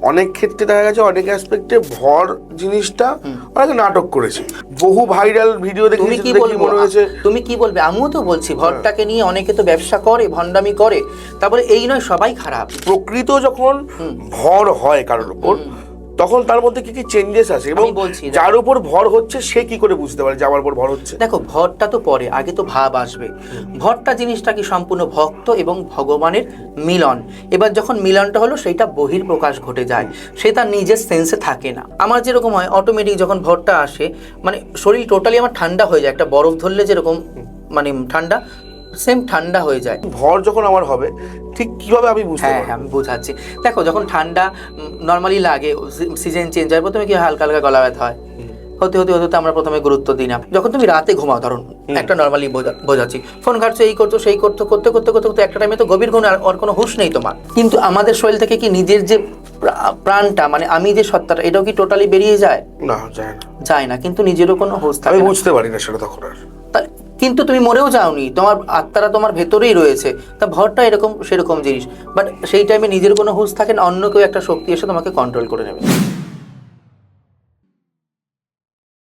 অনেক ক্ষেত্রে দেখা গেছে অনেক অ্যাসপেক্টে ভর জিনিসটা অনেকে নাটক করেছে। বহু ভাইরাল ভিডিও দেখে মনে হয়েছে। তুমি কি বলবে? আমিও তো বলছি ভরটাকে নিয়ে অনেকে তো ব্যবসা করে, ভণ্ডামি করে। তারপরে এই নয় সবাই খারাপ। প্রকৃত যখন ভর হয় কারোর উপর, তখন তার মধ্যে কি কি চেঞ্জেস আছে এবং যার উপর ভর হচ্ছে সে কি করে বুঝতে পারে যে আমার উপর ভর হচ্ছে? দেখো, ভরটা তো পরে, আগে তো ভাব আসবে। ভরটা জিনিসটা কি সম্পূর্ণ ভক্ত এবং ভগবানের মিলন। এবার যখন মিলনটা হলো সেইটা বহির্প্রকাশ ঘটে যায়, সে তার নিজের সেন্সে থাকে না। আমার যেরকম হয় অটোমেটিক যখন ভরটা আসে, মানে শরীর টোটালি আমার ঠান্ডা হয়ে যায়। একটা বরফ ধরলে যেরকম মানে ঠান্ডা, সেম ঠান্ডা হয়ে যায়। ভর যখন আমার হবে ঠিক কিভাবে আমি বুঝতে পারবো? হ্যাঁ, আমি বোঝাচ্ছি। দেখো, যখন ঠান্ডা নর্মালি লাগে, সিজন চেঞ্জ হয়, প্রথমে কি হালকা হালকা গলা ব্যথা হয়, হতে হতে হতে আমরা প্রথমে গুরুত্ব দিই না। যখন তুমি রাতে ঘুমাও, ধরুন একটা নর্মালি বোঝাচ্ছি, ফোন ঘাটছো, এই করছো সেই করতে করতে করতে করতে করতে একটা টাইমে তো গভীর ঘুম, আর কোনো হুঁশ নেই তোমার। কিন্তু আমাদের শরীর থেকে কি নিজের যে প্রাণটা, মানে আমি যে সত্তাটা, এটাও কি টোটালি বেরিয়ে যায়? না, যায় না। যায় না, কিন্তু নিজেরও কোনো হুঁশ থাকে আমি না। বুঝতে পারি না সেটা তখন আর। কিন্তু তুমি মরেও যাওনি, তোমার আত্মারা তোমার ভেতরেই রয়েছে। তা ভরটা এরকম সেরকম জিনিস। বাট সেই টাইমে নিজের কোনো হুঁশ থাকে না, অন্য কেউ একটা শক্তি এসে তোমাকে কন্ট্রোল করে নেবে।